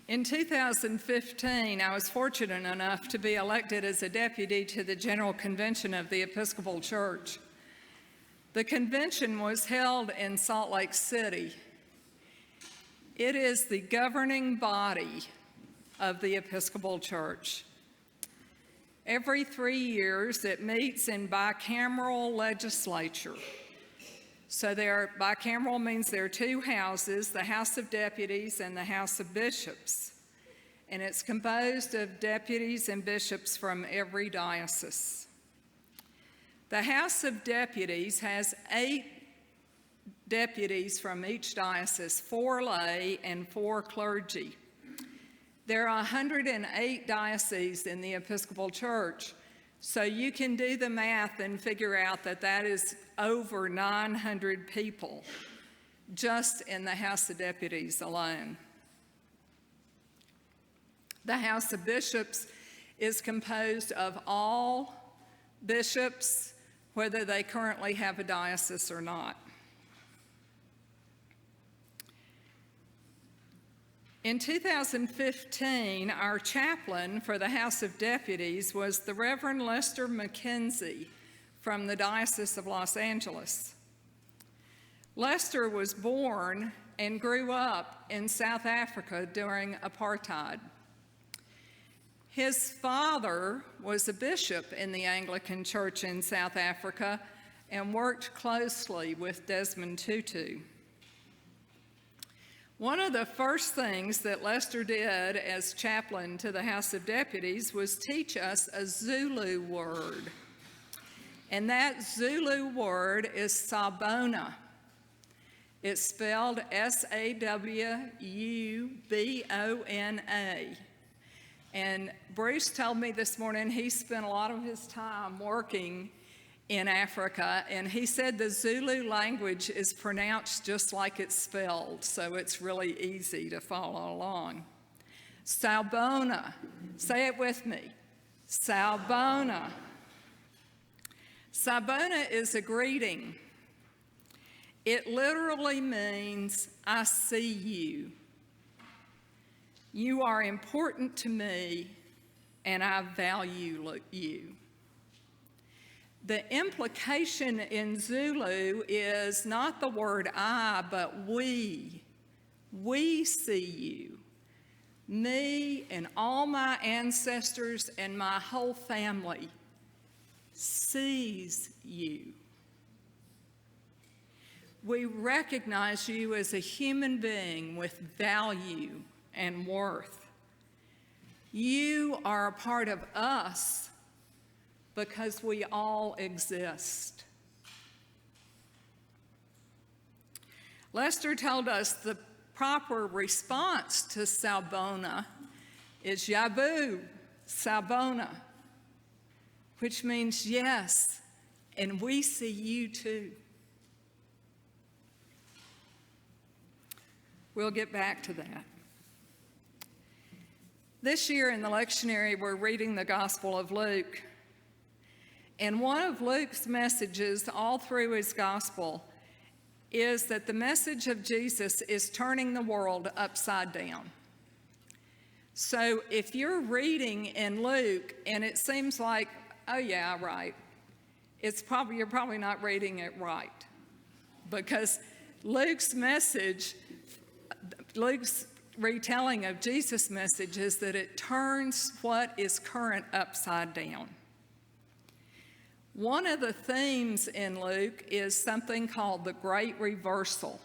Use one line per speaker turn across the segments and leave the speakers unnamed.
In 2015, I was fortunate enough to be elected as a deputy to the General Convention of the Episcopal Church. The convention was held in Salt Lake City. It is the governing body of the Episcopal Church. Every 3 years, it meets in bicameral legislature. So bicameral means there are two houses, the House of Deputies and the House of Bishops. And it's composed of deputies and bishops from every diocese. The House of Deputies has 8 deputies from each diocese, 4 lay and 4 clergy. There are 108 dioceses in the Episcopal Church, so you can do the math and figure out that that is over 900 people just in the House of Deputies alone. The House of Bishops is composed of all bishops, whether they currently have a diocese or not. In 2015, our chaplain for the House of Deputies was the Reverend Lester McKenzie from the Diocese of Los Angeles. Lester was born and grew up in South Africa during apartheid. His father was a bishop in the Anglican Church in South Africa and worked closely with Desmond Tutu. One of the first things that Lester did as chaplain to the House of Deputies was teach us a Zulu word. And that Zulu word is Sawubona. It's spelled S-A-W-U-B-O-N-A. And Bruce told me this morning he spent a lot of his time working in Africa, and he said the Zulu language is pronounced just like it's spelled, so it's really easy to follow along. Sawubona, say it with me, Sawubona. Sawubona is a greeting. It literally means, I see you. You are important to me, and I value you. The implication in Zulu is not the word I, but we. We see you. Me and all my ancestors and my whole family sees you. We recognize you as a human being with value and worth. You are a part of us because we all exist. Lester told us the proper response to Sawubona is Yabu, Sawubona, which means yes, and we see you too. We'll get back to that. This year in the lectionary, we're reading the Gospel of Luke. And one of Luke's messages all through his gospel is that the message of Jesus is turning the world upside down. So if you're reading in Luke and it seems like, oh yeah, right, you're probably not reading it right. Because Luke's retelling of Jesus' message is that it turns what is current upside down. One of the themes in Luke is something called the Great Reversal.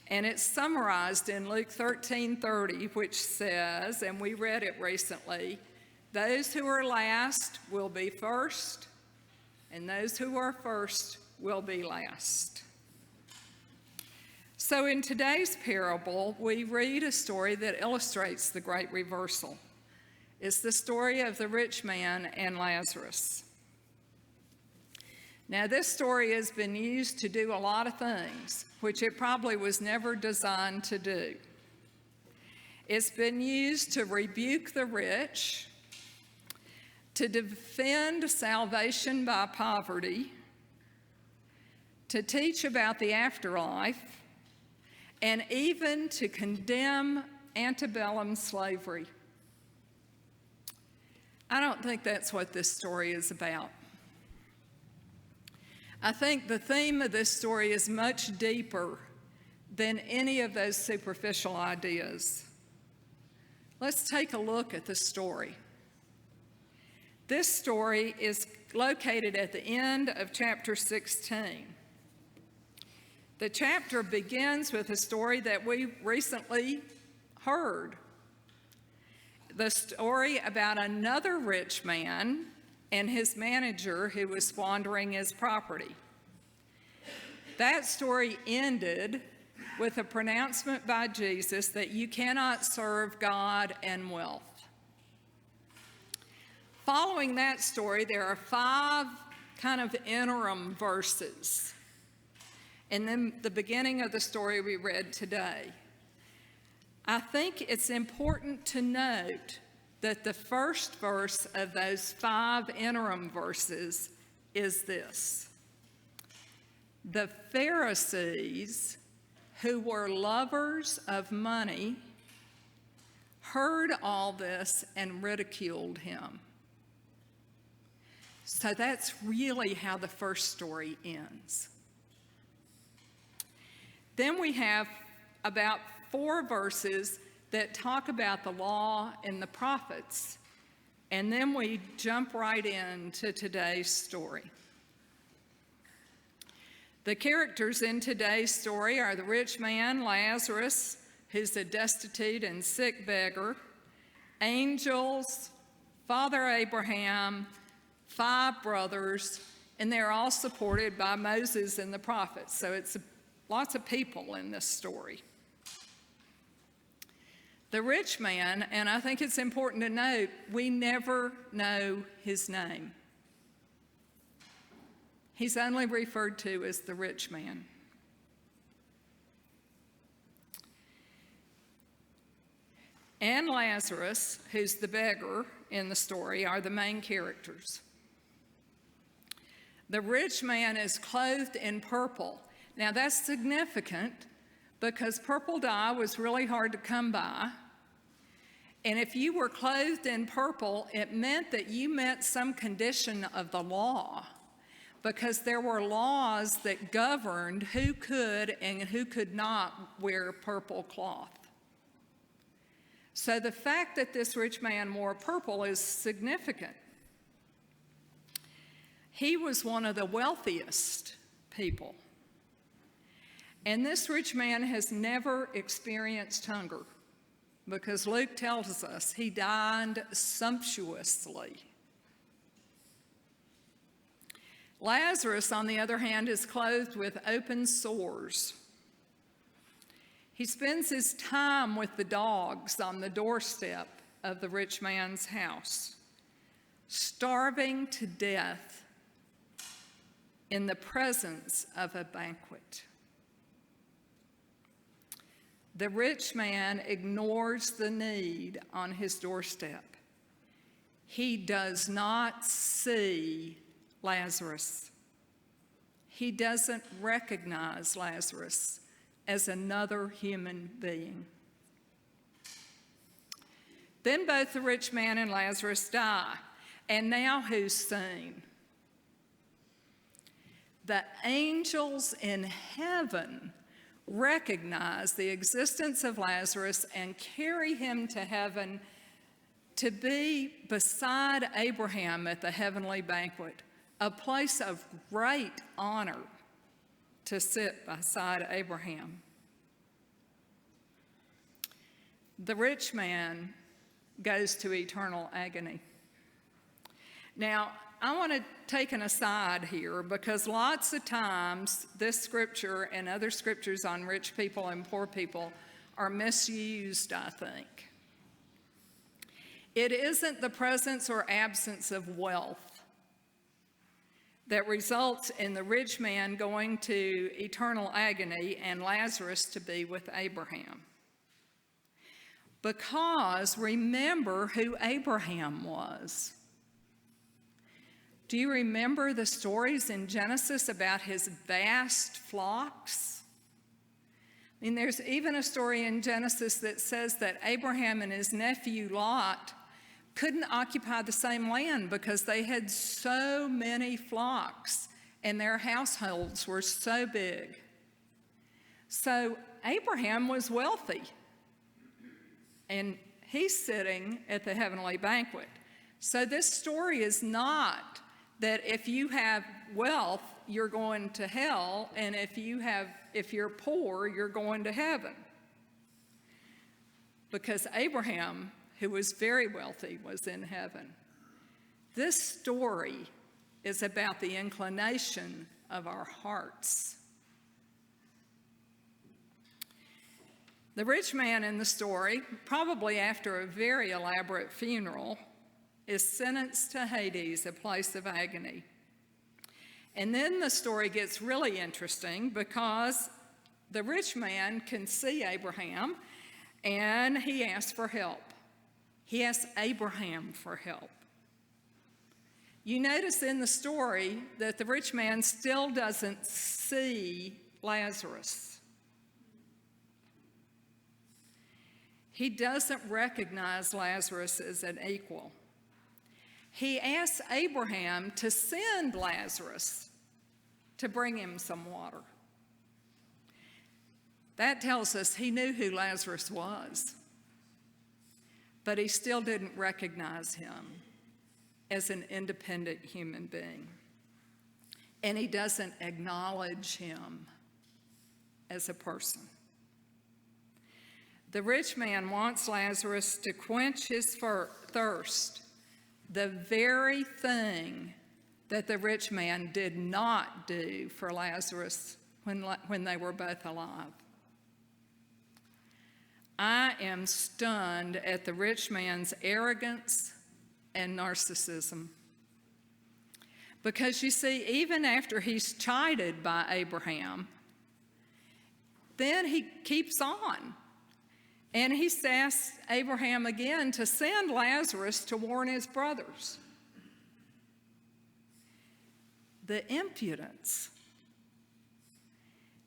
And it's summarized in Luke 13:30, which says, and we read it recently, those who are last will be first, and those who are first will be last. So in today's parable, we read a story that illustrates the Great Reversal. It's the story of the rich man and Lazarus. Now, this story has been used to do a lot of things, which it probably was never designed to do. It's been used to rebuke the rich, to defend salvation by poverty, to teach about the afterlife, and even to condemn antebellum slavery. I don't think that's what this story is about. I think the theme of this story is much deeper than any of those superficial ideas. Let's take a look at the story. This story is located at the end of chapter 16. The chapter begins with a story that we recently heard. The story about another rich man and his manager who was squandering his property. That story ended with a pronouncement by Jesus that you cannot serve God and wealth. Following that story, there are 5 kind of interim verses. And then the beginning of the story we read today. I think it's important to note that the first verse of those 5 interim verses is this. The Pharisees, who were lovers of money, heard all this and ridiculed him. So that's really how the first story ends. Then we have about 4 verses that talk about the law and the prophets, and then we jump right into today's story. The characters in today's story are the rich man, Lazarus, who's a destitute and sick beggar, angels, Father Abraham, 5 brothers, and they're all supported by Moses and the prophets. So it's lots of people in this story. The rich man, and I think it's important to note, we never know his name. He's only referred to as the rich man. And Lazarus, who's the beggar in the story, are the main characters. The rich man is clothed in purple. Now that's significant because purple dye was really hard to come by. And if you were clothed in purple, it meant that you met some condition of the law, because there were laws that governed who could and who could not wear purple cloth. So the fact that this rich man wore purple is significant. He was one of the wealthiest people. And this rich man has never experienced hunger, because Luke tells us he dined sumptuously. Lazarus, on the other hand, is clothed with open sores. He spends his time with the dogs on the doorstep of the rich man's house, starving to death in the presence of a banquet. The rich man ignores the need on his doorstep. He does not see Lazarus. He doesn't recognize Lazarus as another human being. Then both the rich man and Lazarus die. And now who's seen? The angels in heaven recognize the existence of Lazarus and carry him to heaven to be beside Abraham at the heavenly banquet, a place of great honor to sit beside Abraham. The rich man goes to eternal agony. Now, I want to take an aside here, because lots of times this scripture and other scriptures on rich people and poor people are misused, I think. It isn't the presence or absence of wealth that results in the rich man going to eternal agony and Lazarus to be with Abraham. Because remember who Abraham was. Do you remember the stories in Genesis about his vast flocks? I mean, there's even a story in Genesis that says that Abraham and his nephew Lot couldn't occupy the same land because they had so many flocks and their households were so big. So Abraham was wealthy, and he's sitting at the heavenly banquet. So this story is not that if you have wealth, you're going to hell, and if you're poor, you're going to heaven. Because Abraham, who was very wealthy, was in heaven. This story is about the inclination of our hearts. The rich man in the story, probably after a very elaborate funeral, is sentenced to Hades, a place of agony. And then the story gets really interesting because the rich man can see Abraham and he asks for help. He asks Abraham for help. You notice in the story that the rich man still doesn't see Lazarus. He doesn't recognize Lazarus as an equal. He asks Abraham to send Lazarus to bring him some water. That tells us he knew who Lazarus was, but he still didn't recognize him as an independent human being. And he doesn't acknowledge him as a person. The rich man wants Lazarus to quench his thirst, the very thing that the rich man did not do for Lazarus when they were both alive. I am stunned at the rich man's arrogance and narcissism. Because you see, even after he's chided by Abraham, then he keeps on. And he asks Abraham again to send Lazarus to warn his brothers. The impudence.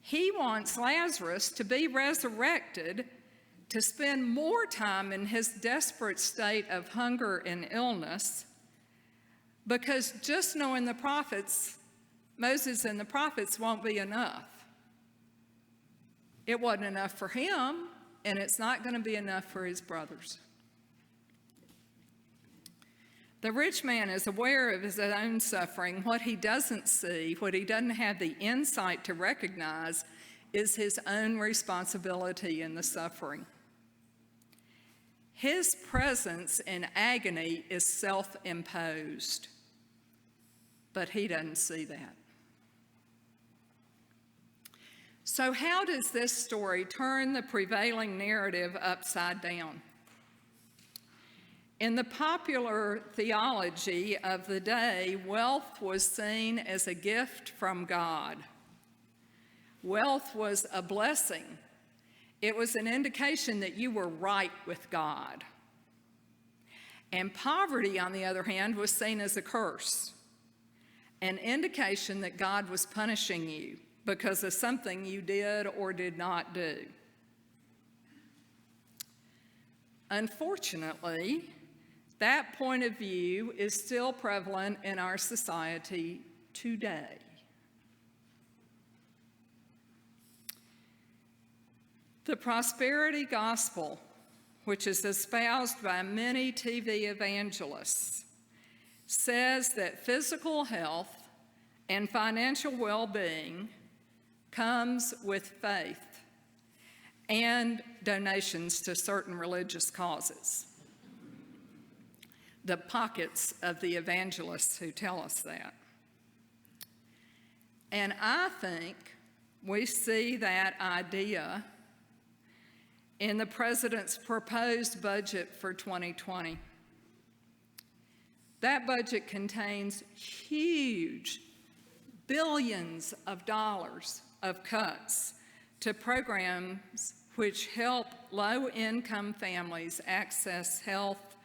He wants Lazarus to be resurrected to spend more time in his desperate state of hunger and illness, because just knowing the prophets, Moses and the prophets, won't be enough. It wasn't enough for him, and it's not going to be enough for his brothers. The rich man is aware of his own suffering. What he doesn't see, what he doesn't have the insight to recognize, is his own responsibility in the suffering. His presence in agony is self-imposed, but he doesn't see that. So how does this story turn the prevailing narrative upside down? In the popular theology of the day, wealth was seen as a gift from God. Wealth was a blessing. It was an indication that you were right with God. And poverty, on the other hand, was seen as a curse, an indication that God was punishing you because of something you did or did not do. Unfortunately, that point of view is still prevalent in our society today. The prosperity gospel, which is espoused by many TV evangelists, says that physical health and financial well-being comes with faith and donations to certain religious causes. The pockets of the evangelists who tell us that. And I think we see that idea in the president's proposed budget for 2020. That budget contains huge billions of dollars of cuts to programs which help low-income families access health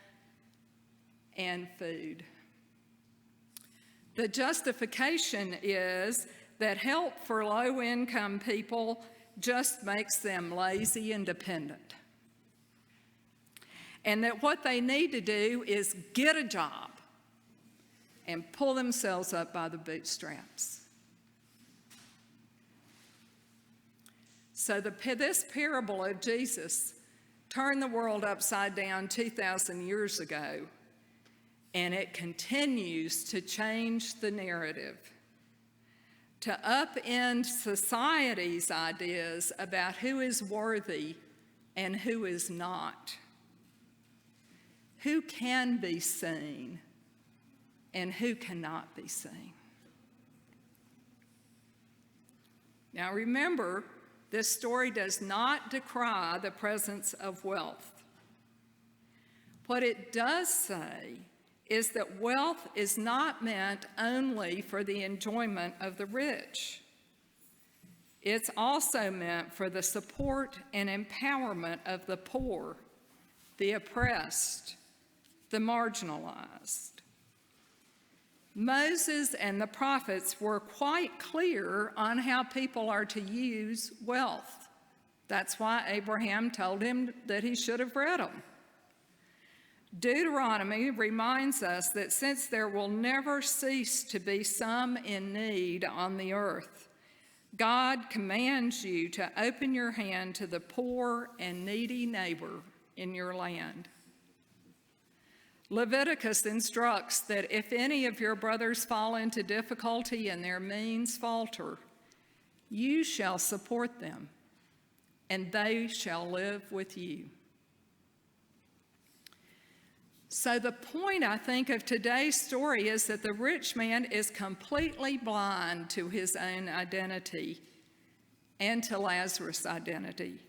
and food. The justification is that help for low-income people just makes them lazy and dependent. And that what they need to do is get a job and pull themselves up by the bootstraps. So this parable of Jesus turned the world upside down 2,000 years ago, and it continues to change the narrative, to upend society's ideas about who is worthy and who is not, who can be seen and who cannot be seen. Now remember, this story does not decry the presence of wealth. What it does say is that wealth is not meant only for the enjoyment of the rich. It's also meant for the support and empowerment of the poor, the oppressed, the marginalized. Moses and the prophets were quite clear on how people are to use wealth. That's why Abraham told him that he should have read them. Deuteronomy reminds us that since there will never cease to be some in need on the earth, God commands you to open your hand to the poor and needy neighbor in your land. Leviticus instructs that if any of your brothers fall into difficulty and their means falter, you shall support them, and they shall live with you. So the point, I think, of today's story is that the rich man is completely blind to his own identity and to Lazarus' identity.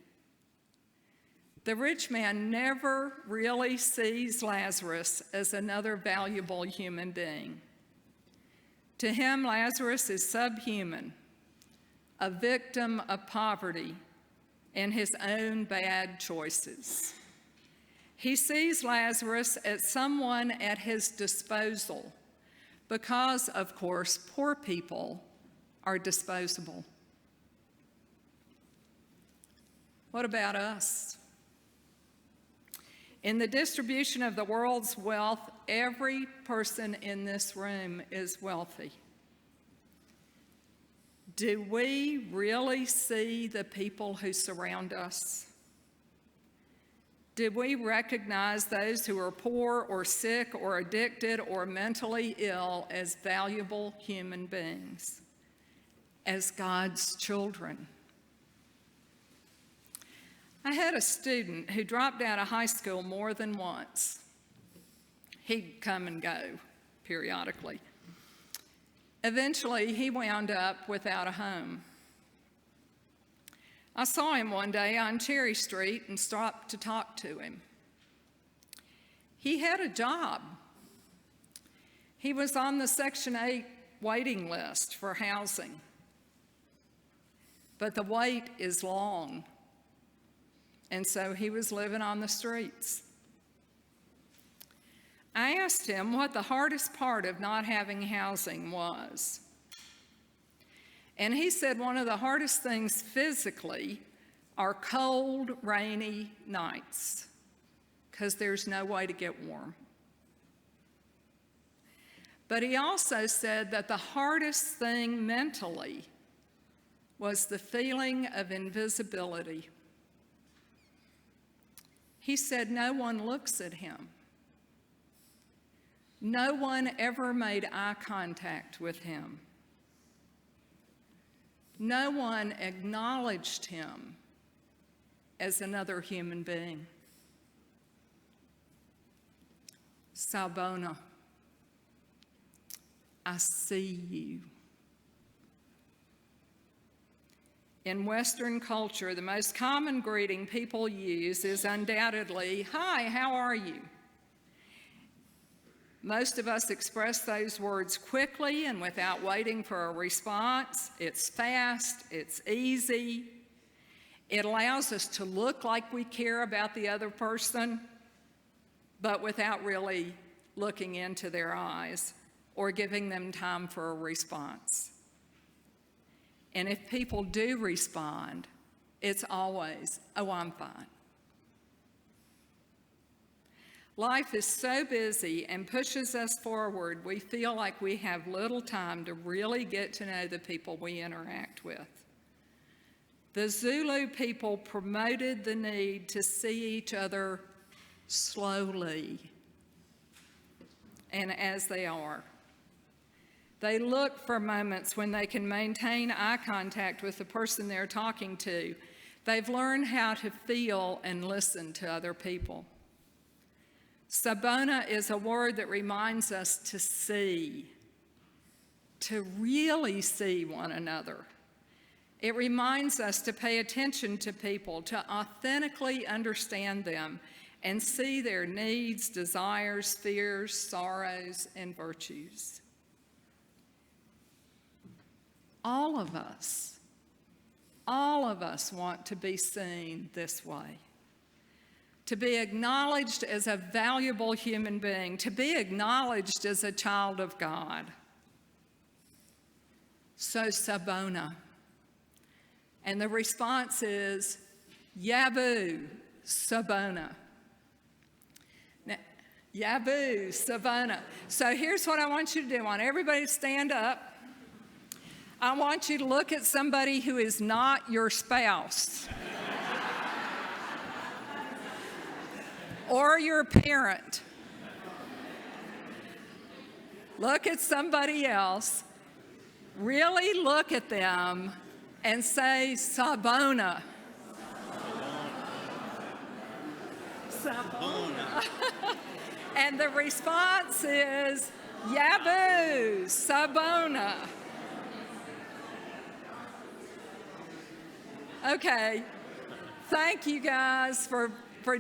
The rich man never really sees Lazarus as another valuable human being. To him, Lazarus is subhuman, a victim of poverty and his own bad choices. He sees Lazarus as someone at his disposal because, of course, poor people are disposable. What about us? In the distribution of the world's wealth, every person in this room is wealthy. Do we really see the people who surround us? Do we recognize those who are poor or sick or addicted or mentally ill as valuable human beings, as God's children? I had a student who dropped out of high school more than once. He'd come and go periodically. Eventually, he wound up without a home. I saw him one day on Cherry Street and stopped to talk to him. He had a job. He was on the Section 8 waiting list for housing. But the wait is long. And so he was living on the streets. I asked him what the hardest part of not having housing was. And he said one of the hardest things physically are cold, rainy nights, because there's no way to get warm. But he also said that the hardest thing mentally was the feeling of invisibility. He said no one looks at him. No one ever made eye contact with him. No one acknowledged him as another human being. Sabona, I see you. In Western culture, the most common greeting people use is undoubtedly, "Hi, how are you?" Most of us express those words quickly and without waiting for a response. It's fast, it's easy. It allows us to look like we care about the other person, but without really looking into their eyes or giving them time for a response. And if people do respond, It's always, oh, I'm fine. Life is so busy and pushes us forward, we feel like we have little time to really get to know the people we interact with. The Zulu people promoted the need to see each other slowly and as they are. They look for moments when they can maintain eye contact with the person they're talking to. They've learned how to feel and listen to other people. Sabona is a word that reminds us to see, to really see one another. It reminds us to pay attention to people, to authentically understand them and see their needs, desires, fears, sorrows, and virtues. All of us want to be seen this way. To be acknowledged as a valuable human being, to be acknowledged as a child of God. So Sabona. And the response is, Yabu Sabona. Now, Yabu Sabona. So here's what I want you to do. I want everybody to stand up. I want you to look at somebody who is not your spouse. Or your parent. Look at somebody else, really look at them and say, Sabona. Sabona. And the response is, Yabu, Sabona. Okay, thank you guys for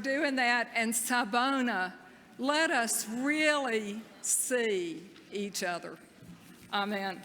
doing that. And Sabona, let us really see each other. Amen.